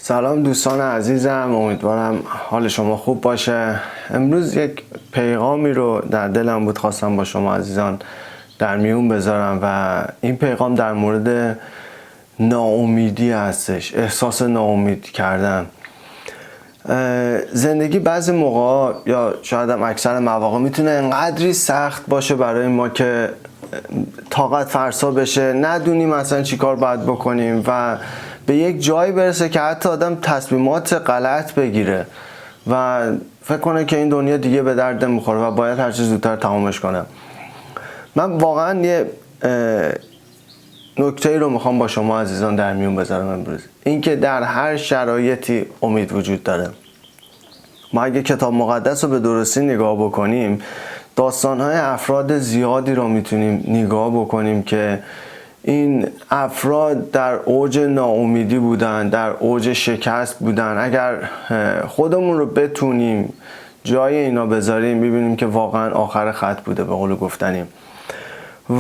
سلام دوستان عزیزم، امیدوارم حال شما خوب باشه. امروز یک پیغامی رو در دلم بود خواستم با شما عزیزان در میون بذارم و این پیغام در مورد ناامیدی هستش، احساس ناامید کردن. زندگی بعضی موقع یا شاید هم اکثر مواقع میتونه انقدری سخت باشه برای ما که طاقت فرسا بشه، ندونیم اصلا چی کار باید بکنیم و به یک جایی برسه که حتی آدم تصمیمات غلط بگیره و فکر کنه که این دنیا دیگه به درد نمیخوره و باید هر چه زودتر تمامش کنه. من واقعا یه نکته‌ای رو میخوام با شما عزیزان در میون بذارم امروز، اینکه در هر شرایطی امید وجود داره. ما اگه کتاب مقدس رو به درستی نگاه بکنیم، داستان‌های افراد زیادی رو میتونیم نگاه بکنیم که این افراد در اوج ناامیدی بودن، در اوج شکست بودن. اگر خودمون رو بتونیم جای اینا بذاریم میبینیم که واقعا آخر خط بوده به قول گفتنیم.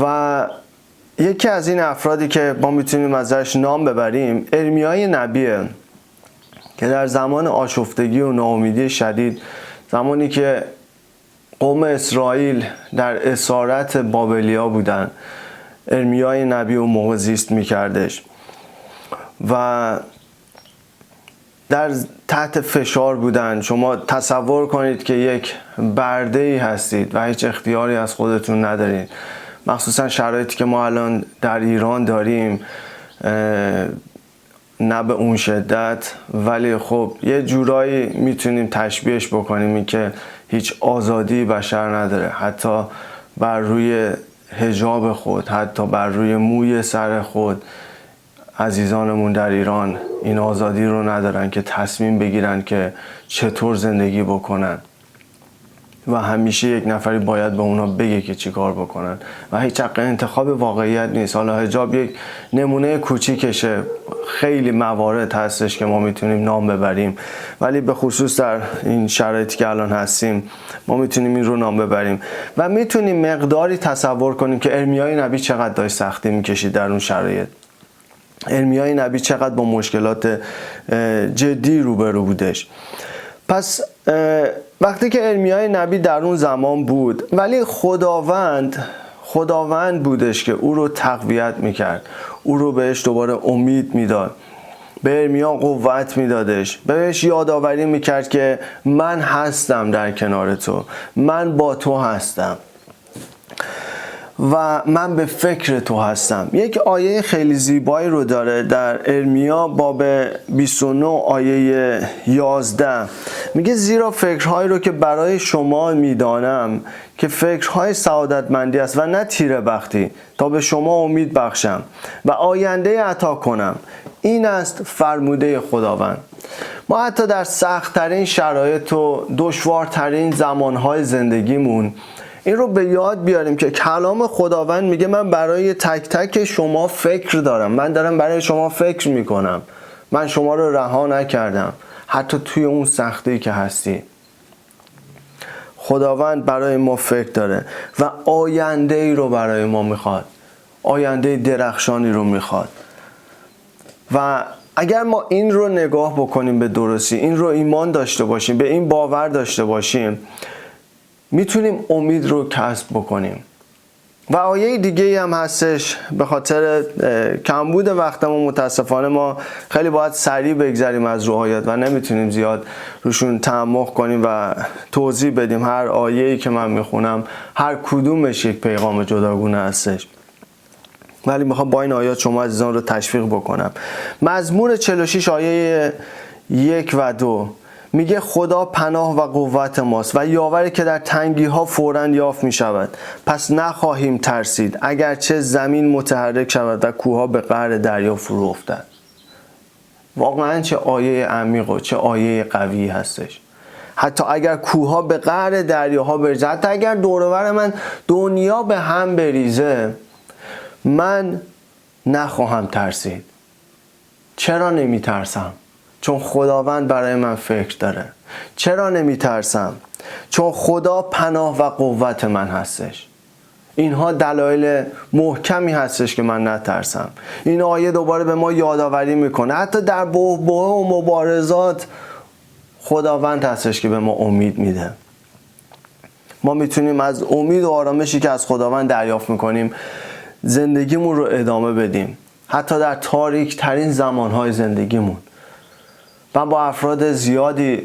و یکی از این افرادی که ما میتونیم ازش نام ببریم ارمیای نبیه که در زمان آشفتگی و ناامیدی شدید، زمانی که قوم اسرائیل در اسارت بابلیا بودن، ارمیای نبی اون موقع زیست میکردش و در تحت فشار بودن. شما تصور کنید که یک برده‌ای هستید و هیچ اختیاری از خودتون ندارید، مخصوصا شرایطی که ما الان در ایران داریم، نه به اون شدت ولی خب یه جورایی میتونیم تشبیهش بکنیم این که هیچ آزادی بشر نداره، حتی بر روی حجاب خود، حتی بر روی موی سر خود. عزیزانمون در ایران این آزادی رو ندارن که تصمیم بگیرن که چطور زندگی بکنن و همیشه یک نفری باید به اونا بگه که چی کار بکنن و هیچ حق انتخاب واقعیت نیست. حالا حجاب یک نمونه کوچیکشه، خیلی موارد هستش که ما میتونیم نام ببریم، ولی به خصوص در این شرایطی که الان هستیم ما میتونیم این رو نام ببریم و میتونیم مقداری تصور کنیم که ارمیای نبی چقدر داشت سختی میکشید در اون شرایط. ارمیای نبی چقدر با مشکلات جدی روبرو بودش. پس وقتی که ارمیای نبی در اون زمان بود، ولی خداوند بودش که او رو تقویت میکرد، او رو بهش دوباره امید میداد، به ارمیا قوت میدادش، بهش یادآوری میکرد که من هستم در کنار تو، من با تو هستم و من به فکر تو هستم. یک آیه خیلی زیبایی رو داره در ارمیا باب 29 آیه 11، میگه زیرا فکرهایی رو که برای شما میدانم که فکرهای سعادتمندی است و نه تیره بختی، تا به شما امید بخشم و آینده عطا کنم، این است فرموده خداوند. ما حتی در سخت‌ترین شرایط و دشوارترین زمانهای زندگیمون این رو به یاد بیاریم که کلام خداوند میگه من برای تک تک شما فکر دارم، من دارم برای شما فکر میکنم، من شما رو رها نکردم حتی توی اون سختی که هستی. خداوند برای ما فکر داره و آینده ای رو برای ما میخواد، آینده درخشانی رو میخواد. و اگر ما این رو نگاه بکنیم به درستی، این رو ایمان داشته باشیم، به این باور داشته باشیم، میتونیم امید رو کسب بکنیم. و آیه دیگه هم هستش، به خاطر کمبود وقتمون متاسفانه ما خیلی باید سریع بگذریم از رو آیات و نمیتونیم زیاد روشون تعمق کنیم و توضیح بدیم. هر آیه‌ای که من میخونم هر کدومش یک پیغام جداگونه هستش، ولی میخوام با این آیات شما عزیزان رو تشویق بکنم. مزمور 46 آیه 1 و 2 میگه خدا پناه و قوت ماست و یاوری که در تنگی ها فوراً یافت می شود، پس نخواهیم ترسید اگرچه زمین متحرک شود و کوها به قعر دریا فرو افتد. واقعا چه آیه عمیق و چه آیه قوی هستش. حتی اگر کوها به قعر دریاها بریزه، حتی اگر دور و بر من دنیا به هم بریزه، من نخواهم ترسید. چرا نمی ترسم؟ چون خداوند برای من فکر داره. چرا نمی ترسم؟ چون خدا پناه و قوت من هستش. اینها دلایل محکمی هستش که من نترسم. این آیه دوباره به ما یادآوری میکنه حتی در بحبوحه و مبارزات خداوند هستش که به ما امید میده. ما میتونیم از امید و آرامشی که از خداوند دریافت میکنیم زندگیمون رو ادامه بدیم، حتی در تاریک ترین زمانهای زندگیمون. من با افراد زیادی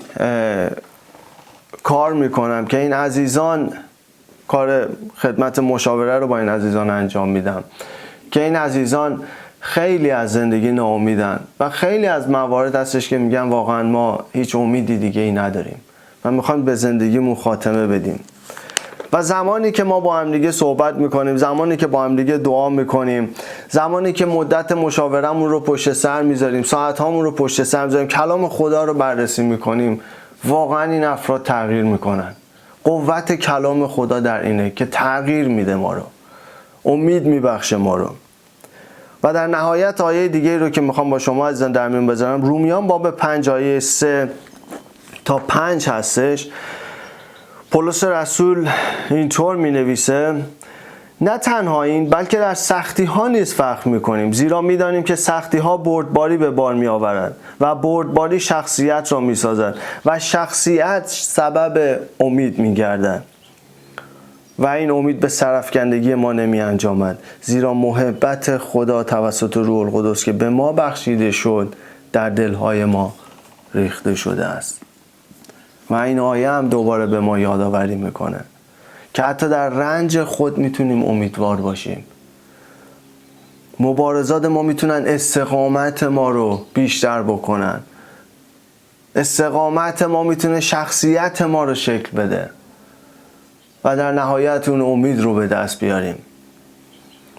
کار میکنم که این عزیزان، کار خدمت مشاوره رو با این عزیزان انجام میدم که این عزیزان خیلی از زندگی ناامیدن و خیلی از موارد هستش که میگن واقعا ما هیچ امیدی دیگه ای نداریم و میخوایم به زندگیمون خاتمه بدیم. و زمانی که ما با هم دیگه صحبت میکنیم، زمانی که با هم دیگه دعا میکنیم، زمانی که مدت مشاورمون رو پشت سر میذاریم، ساعتهامون رو پشت سر میذاریم، کلام خدا رو بررسی میکنیم، واقعا این افراد تغییر میکنن. قوت کلام خدا در اینه که تغییر میده ما رو، امید میبخشه ما رو. و در نهایت آیه دیگه رو که میخوام با شما عزیزان در میون بذارم، رومیان باب 5 آیه 3 تا 5 هستش. پولس رسول اینطور می نویسه: نه تنها این بلکه در سختی ها نیز فخر می کنیم، زیرا می دانیم که سختی ها بردباری به بار می آورد و بردباری شخصیت را می سازد و شخصیت سبب امید می گردد و این امید به سرافکندگی ما نمی انجامد، زیرا محبت خدا توسط روح القدس که به ما بخشیده شد در دلهای ما ریخته شده است. و این آیه هم دوباره به ما یادآوری میکنه که حتی در رنج خود میتونیم امیدوار باشیم. مبارزات ما میتونن استقامت ما رو بیشتر بکنن. استقامت ما میتونه شخصیت ما رو شکل بده و در نهایت اون امید رو به دست بیاریم.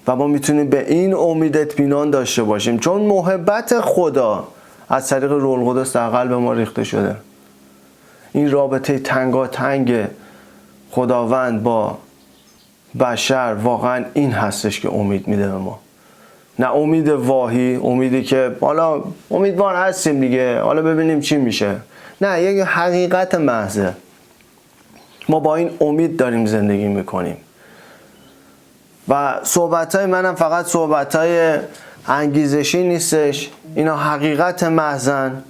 و ما میتونیم به این امید اطمینان داشته باشیم چون محبت خدا از طریق روح القدس در قلب ما ریخته شده. این رابطه تنگاتنگ خداوند با بشر واقعا این هستش که امید میده به ما. نه امید واهی، امیدی که حالا امیدوار هستیم دیگه حالا ببینیم چی میشه. نه، یک حقیقت محضه. ما با این امید داریم زندگی میکنیم. و صحبتهای منم فقط صحبتهای انگیزشی نیستش، اینا حقیقت محضن.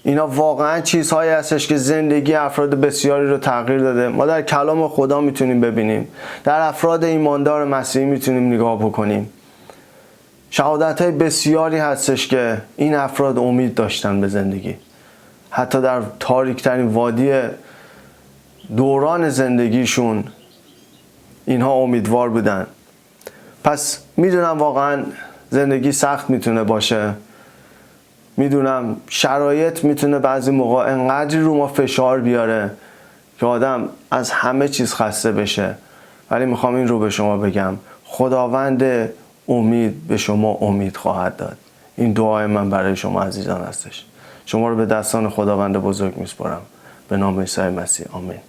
اینا واقعا چیزهایی هستش که زندگی افراد بسیاری رو تغییر داده. ما در کلام خدا میتونیم ببینیم، در افراد ایماندار مسیحی میتونیم نگاه بکنیم. شهادت‌های بسیاری هستش که این افراد امید داشتن به زندگی، حتی در تاریک‌ترین وادی دوران زندگیشون اینها امیدوار بودن. پس میدونم واقعا زندگی سخت میتونه باشه، میدونم شرایط میتونه بعضی موقع انقدری رو ما فشار بیاره که آدم از همه چیز خسته بشه، ولی میخوام این رو به شما بگم: خداوند امید به شما امید خواهد داد. این دعای من برای شما عزیزان هستش. شما رو به دستان خداوند بزرگ میسپارم. به نام عیسی مسیح، آمین.